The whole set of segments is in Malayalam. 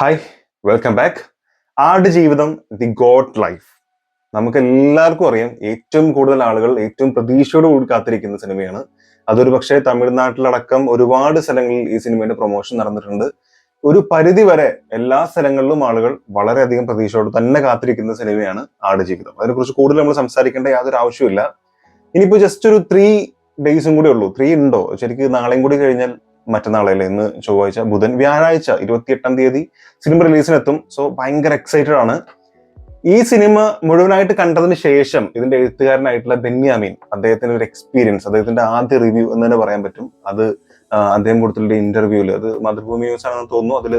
Hi, welcome back. Aadujeevitham the God life. നമുക്ക് എല്ലാവർക്കും അറിയാം, ഏറ്റവും കൂടുതൽ ആളുകൾ ഏറ്റവും പ്രതീക്ഷയോടുകൂടി കാത്തിരിക്കുന്ന സിനിമയാണ്. അതൊരു പക്ഷേ തമിഴ്നാട്ടിലടക്കം ഒരുപാട് സ്ഥലങ്ങളിൽ ഈ സിനിമയുടെ പ്രൊമോഷൻ നടന്നിട്ടുണ്ട്. ഒരു പരിധി വരെ എല്ലാ സ്ഥലങ്ങളിലും ആളുകൾ വളരെയധികം പ്രതീക്ഷയോട് തന്നെ കാത്തിരിക്കുന്ന സിനിമയാണ് ആടുജീവിതം. അതിനെക്കുറിച്ച് കൂടുതൽ നമ്മൾ സംസാരിക്കേണ്ട യാതൊരു ആവശ്യമില്ല. ഇനിയിപ്പോ ജസ്റ്റ് ഒരു 3 ഡേയ്സും കൂടി ഉള്ളൂ. 3 ഉണ്ടോ ശരിക്കും? നാളെയും കൂടി കഴിഞ്ഞാൽ മറ്റന്നാളല്ലേ, ഇന്ന് ചൊവ്വാഴ്ച, ബുധൻ, വ്യാഴാഴ്ച 28-ാം തീയതി സിനിമ റിലീസിനെത്തും. സോ ഭയങ്കര എക്സൈറ്റഡ് ആണ്. ഈ സിനിമ മുഴുവനായിട്ട് കണ്ടതിന് ശേഷം ഇതിന്റെ എഴുത്തുകാരനായിട്ടുള്ള ബെന്യാമിൻ, അദ്ദേഹത്തിന്റെ ഒരു എക്സ്പീരിയൻസ്, അദ്ദേഹത്തിന്റെ ആദ്യ റിവ്യൂ എന്ന് തന്നെ പറയാൻ പറ്റും. അത് അദ്ദേഹം കൊടുത്തിട്ടുള്ള ഇന്റർവ്യൂല്, അത് മാതൃഭൂമി ന്യൂസ് ആണെന്ന് തോന്നുന്നു, അതിൽ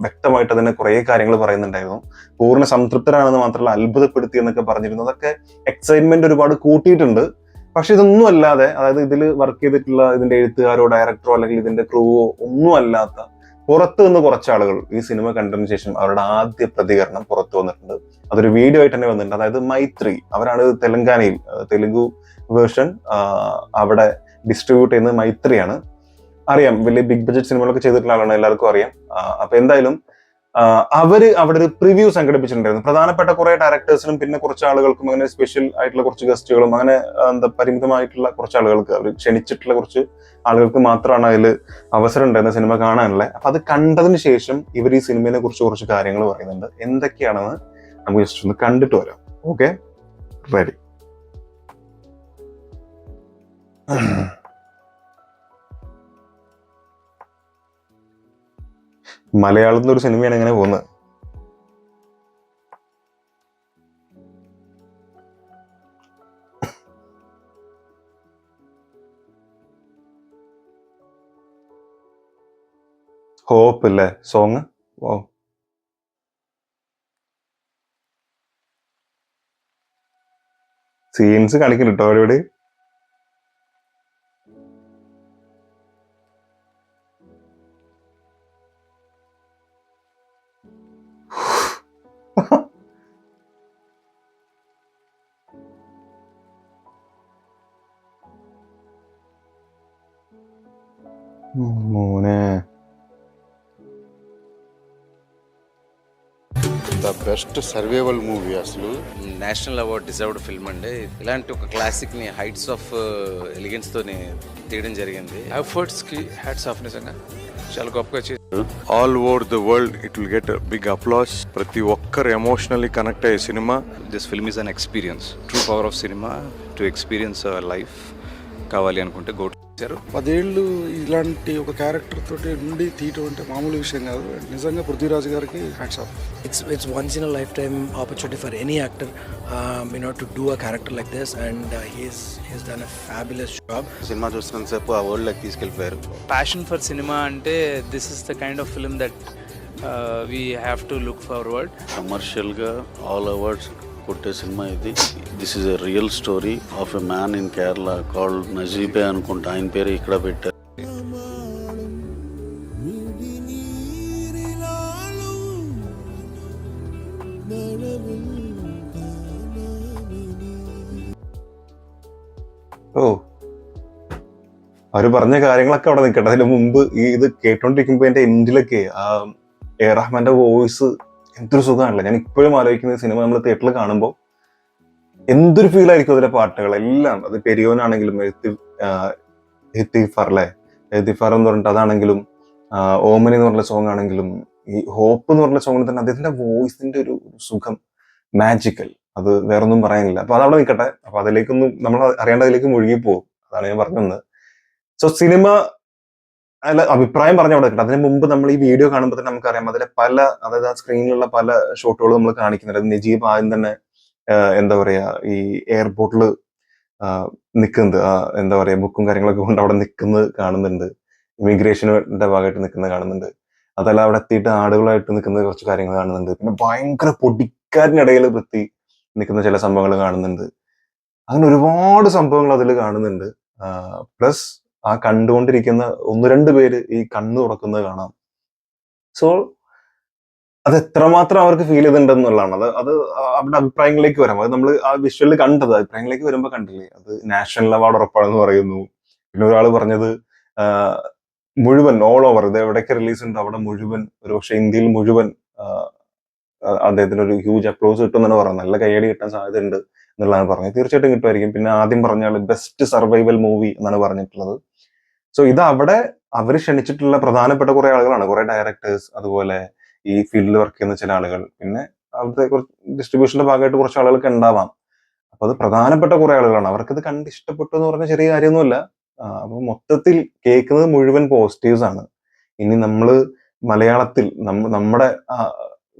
വ്യക്തമായിട്ട് അതിനെ കുറെ കാര്യങ്ങൾ പറയുന്നുണ്ടായിരുന്നു. പൂർണ്ണ സംതൃപ്തരാണെന്ന് മാത്രമല്ല അത്ഭുതപ്പെടുത്തി എന്നൊക്കെ പറഞ്ഞിരുന്നു. അതൊക്കെ എക്സൈറ്റ്മെന്റ് ഒരുപാട് കൂട്ടിയിട്ടുണ്ട്. പക്ഷെ ഇതൊന്നും അല്ലാതെ, അതായത് ഇതിൽ വർക്ക് ചെയ്തിട്ടുള്ള ഇതിന്റെ എഴുത്തുകാരോ ഡയറക്ടറോ അല്ലെങ്കിൽ ഇതിന്റെ ക്രൂവോ ഒന്നും അല്ലാത്ത പുറത്തു നിന്ന് കുറച്ച് ആളുകൾ ഈ സിനിമ കണ്ടതിന് ശേഷം അവരുടെ ആദ്യ പ്രതികരണം പുറത്തു വന്നിട്ടുണ്ട്. അതൊരു വീഡിയോ ആയിട്ട് തന്നെ വന്നിട്ടുണ്ട്. അതായത് മൈത്രി, അവരാണ് തെലങ്കാനയിൽ തെലുഗു വേർഷൻ അവിടെ ഡിസ്ട്രിബ്യൂട്ട് ചെയ്യുന്നത് മൈത്രിയാണ്. അറിയാം, വലിയ ബിഗ് ബഡ്ജറ്റ് സിനിമകളൊക്കെ ചെയ്തിട്ടുള്ള ആളാണ്, എല്ലാവർക്കും അറിയാം. അപ്പൊ എന്തായാലും അവര് അവിടെ ഒരു പ്രിവ്യൂ സംഘടിപ്പിച്ചിട്ടുണ്ടായിരുന്നു. പ്രധാനപ്പെട്ട കുറെ ഡയറക്ടേഴ്സിനും പിന്നെ കുറച്ച് ആളുകൾക്കും, അങ്ങനെ സ്പെഷ്യൽ ആയിട്ടുള്ള കുറച്ച് ഗസ്റ്റുകളും, അങ്ങനെ പരിമിതമായിട്ടുള്ള കുറച്ച് ആളുകൾക്ക്, അവർ ക്ഷണിച്ചിട്ടുള്ള കുറച്ച് ആളുകൾക്ക് മാത്രമാണ് അതിൽ അവസരം ഉണ്ടായിരുന്ന സിനിമ കാണാനുള്ളത്. അപ്പൊ അത് കണ്ടതിന് ശേഷം ഇവർ ഈ സിനിമയെ കുറിച്ച് കുറച്ച് കാര്യങ്ങൾ പറയുന്നുണ്ട്. എന്തൊക്കെയാണെന്ന് നമുക്ക് ജസ്റ്റ് ഒന്ന് കണ്ടിട്ട് വരാം. Okay, ready? മലയാളത്തിൽ ഒരു സിനിമയാണ് ഇങ്ങനെ പോകുന്നത്. ഹോപ്പ് ഇല്ലേ സോങ്? ഓ, സീൻസ് കാണിക്കുന്നുണ്ട് കേട്ടോ അവരോട്. മോനെ, ద బెస్ట్ సర్వైవల్ మూవీ అసలు. నేషనల్ అవార్డ్ డిజర్వ్డ్ ఫిల్మ్ అండి. ఇలాంటి ఒక క్లాసిక్ని హైట్స్ ఆఫ్ ఎలిగెన్స్తోని తీయడం జరిగింది. ఎఫర్ట్స్కి హ్యాట్స్ ఆఫ్. నిజంగా చాలా గొప్పగా చేశారు. All over the world it will get big applause. ప్రతి ఒక్కరు ఎమోషనల్లీ కనెక్ట్ అయ్యే cinema. This film is an experience. True power of cinema to experience life కావాలి అనుకుంటే గో. 10 ఏళ్ళు ఇలాంటి ఒక క్యారెక్టర్ తోటి నుండి తీయటం అంటే మామూలు విషయం కాదు. నిజంగా పృథ్వీరాజ్ గారికి hats off. It's once in a lifetime opportunity for any actor, to do a character like this, and he's done a fabulous job. సినిమా చూస్తున్నంతసేపు ఆ వరల్డ్ లోకి తీసుకెళ్ళిపోయారు. Passion for cinema ante this is the kind of film that we have to look forward. Commercial గా ఆల్ అవార్డ్స్ కొట్టే సినిమా ఇది. This is a real story of a man in Kerala called నజీబే అనుకుంటా, ఆయన పేరు ఇక్కడ పెట్టారు. ഓ, അവര് പറഞ്ഞ കാര്യങ്ങളൊക്കെ അവിടെ നിൽക്കട്ടെ. അതിന് മുമ്പ് ഈ ഇത് കേട്ടോണ്ടിരിക്കുമ്പോ എന്റെ എൻഡിലൊക്കെ എ റഹ്മാന്റെ വോയിസ് എന്തൊരു സുഖമാണല്ലോ. ഞാൻ ഇപ്പോഴും ആലോചിക്കുന്ന സിനിമ നമ്മൾ തിയേറ്ററിൽ കാണുമ്പോൾ എന്തൊരു ഫീൽ ആയിരിക്കും അതിലെ പാട്ടുകളെല്ലാം. അത് പെരിയോനാണെങ്കിലും എത്തിഫർ എന്ന് പറഞ്ഞിട്ട് അതാണെങ്കിലും, ഓമനി എന്ന് പറഞ്ഞ സോങ് ആണെങ്കിലും, ഈ ഹോപ്പ് എന്ന് പറഞ്ഞ സോങ്ങിൽ തന്നെ അദ്ദേഹത്തിന്റെ വോയിസിന്റെ ഒരു സുഖം മാജിക്കൽ. അത് വേറൊന്നും പറയാനില്ല. അപ്പൊ അതവിടെ നിൽക്കട്ടെ. അപ്പൊ അതിലേക്കൊന്നും നമ്മൾ അറിയേണ്ടതിലേക്ക് മുഴുകിപ്പോകും. അതാണ് ഞാൻ പറഞ്ഞു വന്നത്. സോ സിനിമ അല്ല, അഭിപ്രായം പറഞ്ഞ അവിടെ നിൽക്കട്ടെ. അതിന് മുമ്പ് നമ്മൾ ഈ വീഡിയോ കാണുമ്പോൾ തന്നെ നമുക്കറിയാം അതിലെ പല, അതായത് ആ സ്ക്രീനിലുള്ള പല ഷോട്ടുകളും നമ്മൾ കാണിക്കുന്നുണ്ട്. നജീബ് ആദ്യം തന്നെ എന്താ പറയാ, ഈ എയർപോർട്ടിൽ നിൽക്കുന്നത്, എന്താ പറയാ, ബുക്കും കാര്യങ്ങളൊക്കെ കൊണ്ട് അവിടെ നിൽക്കുന്നത് കാണുന്നുണ്ട്. ഇമിഗ്രേഷന്റെ ഭാഗമായിട്ട് നിൽക്കുന്നത് കാണുന്നുണ്ട്. അതല്ല, അവിടെ എത്തിയിട്ട് ആടുകളായിട്ട് നിൽക്കുന്ന കുറച്ച് കാര്യങ്ങൾ കാണുന്നുണ്ട്. പിന്നെ ഭയങ്കര പൊടിക്കാരനിടയിൽ വൃത്തി നിൽക്കുന്ന ചില സംഭവങ്ങൾ കാണുന്നുണ്ട്. അങ്ങനെ ഒരുപാട് സംഭവങ്ങൾ അതിൽ കാണുന്നുണ്ട്. പ്ലസ് ആ കണ്ടുകൊണ്ടിരിക്കുന്ന 1-2 പേര് ഈ കണ്ണു തുറക്കുന്നത് കാണാം. സോ അത് എത്രമാത്രം അവർക്ക് ഫീൽ ചെയ്തിട്ടുണ്ടെന്നുള്ളതാണ്. അത് അവരുടെ അഭിപ്രായങ്ങളിലേക്ക് വരാം. അത് നമ്മൾ ആ വിഷ്വലിൽ കണ്ടത്, അഭിപ്രായങ്ങളിലേക്ക് വരുമ്പോൾ കണ്ടില്ലേ, അത് നാഷണൽ അവാർഡ് ഉറപ്പാണെന്ന് പറയുന്നു. പിന്നെ ഒരാൾ പറഞ്ഞത് മുഴുവൻ ഓൾ ഓവർ ഇത് എവിടെയൊക്കെ റിലീസ് ഉണ്ട് അവിടെ മുഴുവൻ, ഒരു പക്ഷെ ഇന്ത്യയിൽ മുഴുവൻ അദ്ദേഹത്തിന് ഒരു ഹ്യൂജ് അപ്ലോസ് കിട്ടും എന്നാണ് പറയുന്നത്. നല്ല കൈയടി കിട്ടാൻ സാധ്യതയുണ്ട് എന്നുള്ളതാണ് പറഞ്ഞത്. തീർച്ചയായിട്ടും കിട്ടുമായിരിക്കും. പിന്നെ ആദ്യം പറഞ്ഞ ആള് ബെസ്റ്റ് സർവൈവൽ മൂവി എന്നാണ് പറഞ്ഞിട്ടുള്ളത്. സോ ഇത് അവിടെ അവർ ക്ഷണിച്ചിട്ടുള്ള പ്രധാനപ്പെട്ട കുറെ ആളുകളാണ്, കുറെ ഡയറക്ടേഴ്സ്, അതുപോലെ ഈ ഫീൽഡിൽ വർക്ക് ചെയ്യുന്ന ചില ആളുകൾ, പിന്നെ അവിടുത്തെ കുറച്ച് ഡിസ്ട്രിബ്യൂഷന്റെ ഭാഗമായിട്ട് കുറച്ച് ആളുകൾക്ക് ഉണ്ടാവാം. അപ്പൊ അത് പ്രധാനപ്പെട്ട കുറെ ആളുകളാണ്. അവർക്കത് കണ്ട് ഇഷ്ടപ്പെട്ടു എന്ന് പറഞ്ഞ ചെറിയ കാര്യമൊന്നുമല്ല. അപ്പൊ മൊത്തത്തിൽ കേൾക്കുന്നത് മുഴുവൻ പോസിറ്റീവ്സ് ആണ്. ഇനി നമ്മള് മലയാളത്തിൽ നമ്മുടെ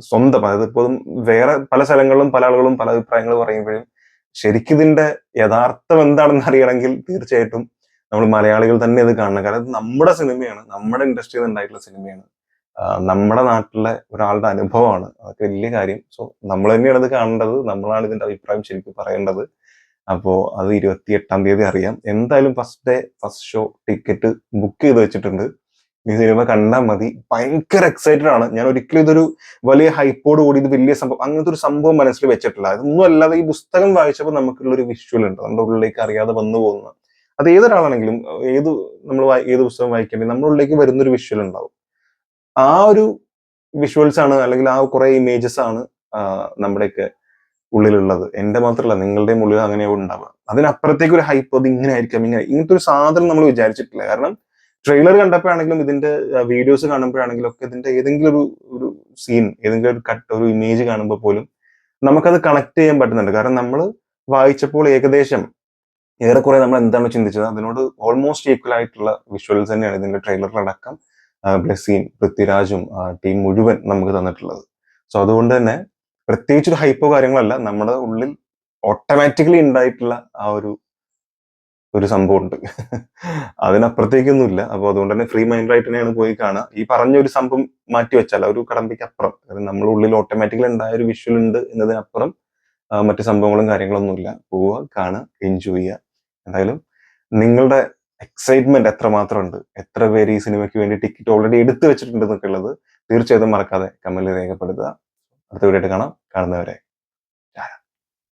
സ്വന്തം, അതായത് ഇപ്പോഴും വേറെ പല സ്ഥലങ്ങളിലും പല ആളുകളും പല അഭിപ്രായങ്ങൾ പറയുമ്പോഴും ശരിക്കും ഇതിന്റെ യഥാർത്ഥം എന്താണെന്ന് അറിയണമെങ്കിൽ തീർച്ചയായിട്ടും നമ്മൾ മലയാളികൾ തന്നെ ഇത് കാണണം. കാരണം ഇത് നമ്മുടെ സിനിമയാണ്, നമ്മുടെ ഇൻഡസ്ട്രിയിൽ ഉണ്ടായിട്ടുള്ള സിനിമയാണ്, നമ്മുടെ നാട്ടിലെ ഒരാളുടെ അനുഭവമാണ്. അതൊക്കെ വലിയ കാര്യം. സോ നമ്മൾ തന്നെയാണ് ഇത് കാണേണ്ടത്, നമ്മളാണ് ഇതിന്റെ അഭിപ്രായം ശരിക്കും പറയേണ്ടത്. അപ്പോ അത് 28-ാം തീയതി അറിയാം. എന്തായാലും first day first show ticket book ചെയ്ത് വെച്ചിട്ടുണ്ട്. ഈ സിനിമ കണ്ടാൽ മതി. ഭയങ്കര എക്സൈറ്റഡ് ആണ് ഞാൻ. ഒരിക്കലും ഇതൊരു വലിയ ഹൈപ്പോട് കൂടി ഇത് വലിയ സംഭവം അങ്ങനത്തെ ഒരു സംഭവം മനസ്സിൽ വെച്ചിട്ടില്ല. ഇതൊന്നും അല്ലാതെ ഈ പുസ്തകം വായിച്ചപ്പോൾ നമുക്കുള്ളൊരു വിഷ്വൽ ഉണ്ട്, നമ്മുടെ ഉള്ളിലേക്ക് അറിയാതെ വന്നു പോകുന്ന. അത് ഏതൊരാളാണെങ്കിലും നമ്മൾ ഏത് പുസ്തകം വായിക്കണമെങ്കിൽ നമ്മുടെ ഉള്ളിലേക്ക് വരുന്നൊരു വിഷ്വൽ ഉണ്ടാവും. ആ ഒരു വിഷ്വൽസ് ആണ്, അല്ലെങ്കിൽ ആ കുറെ ഇമേജസ് ആണ് നമ്മുടെയൊക്കെ ഉള്ളിലുള്ളത്. എന്റെ മാത്രമല്ല, നിങ്ങളുടെയും ഉള്ളിൽ അങ്ങനെ ഉണ്ടാവുക. അതിനപ്പുറത്തേക്ക് ഒരു ഹൈപ്പ്, അത് ഇങ്ങനെ ആയിരിക്കാം, ഇങ്ങനത്തെ ഒരു സാധനം നമ്മൾ വിചാരിച്ചിട്ടില്ല. കാരണം ട്രെയിലർ കണ്ടപ്പോഴാണെങ്കിലും ഇതിന്റെ വീഡിയോസ് കാണുമ്പോഴാണെങ്കിലും ഒക്കെ ഇതിന്റെ ഏതെങ്കിലും ഒരു സീൻ, ഏതെങ്കിലും ഒരു കട്ട്, ഒരു ഇമേജ് കാണുമ്പോൾ പോലും നമുക്കത് കണക്ട് ചെയ്യാൻ പറ്റുന്നുണ്ട്. കാരണം നമ്മൾ വായിച്ചപ്പോൾ ഏകദേശം ഏറെക്കുറെ നമ്മൾ എന്താണ് ചിന്തിച്ചത് അതിനോട് ഓൾമോസ്റ്റ് ഈക്വൽ ആയിട്ടുള്ള വിഷ്വൽസ് തന്നെയാണ് ഇതിന്റെ ട്രെയിലറിലടക്കം ബ്ലെസ്സിയും പൃഥ്വിരാജും ടീം മുഴുവൻ നമുക്ക് തന്നിട്ടുള്ളത്. സോ അതുകൊണ്ട് തന്നെ പ്രത്യേകിച്ച് ഒരു ഹൈപ്പോ കാര്യങ്ങളല്ല, നമ്മുടെ ഉള്ളിൽ ഓട്ടോമാറ്റിക്കലി ഉണ്ടായിട്ടുള്ള ആ ഒരു സംഭവം ഉണ്ട്. അതിനപ്പുറത്തേക്കൊന്നുമില്ല. അപ്പൊ അതുകൊണ്ട് തന്നെ ഫ്രീ മൈൻഡായിട്ട് തന്നെയാണ് പോയി കാണുക. ഈ പറഞ്ഞ ഒരു സംഭവം മാറ്റി വെച്ചാൽ ഒരു കടമ്പയ്ക്ക് അപ്പുറം, നമ്മുടെ ഉള്ളിൽ ഓട്ടോമാറ്റിക്കലി ഉണ്ടായ ഒരു വിഷ്വൽ ഉണ്ട് എന്നതിനപ്പുറം മറ്റു സംഭവങ്ങളും കാര്യങ്ങളൊന്നുമില്ല. പോവുക, കാണുക, എൻജോയ് ചെയ്യുക. എന്തായാലും നിങ്ങളുടെ എക്സൈറ്റ്മെന്റ് എത്രമാത്രം ഉണ്ട്, എത്ര പേര് ഈ സിനിമയ്ക്ക് വേണ്ടി ടിക്കറ്റ് ഓൾറെഡി എടുത്തു വെച്ചിട്ടുണ്ട് എന്നൊക്കെ ഉള്ളത് തീർച്ചയായിട്ടും മറക്കാതെ കമന്റിൽ രേഖപ്പെടുത്തുക. അടുത്ത വീഡിയോ ആയിട്ട് കാണാം. കാണുന്നവരെ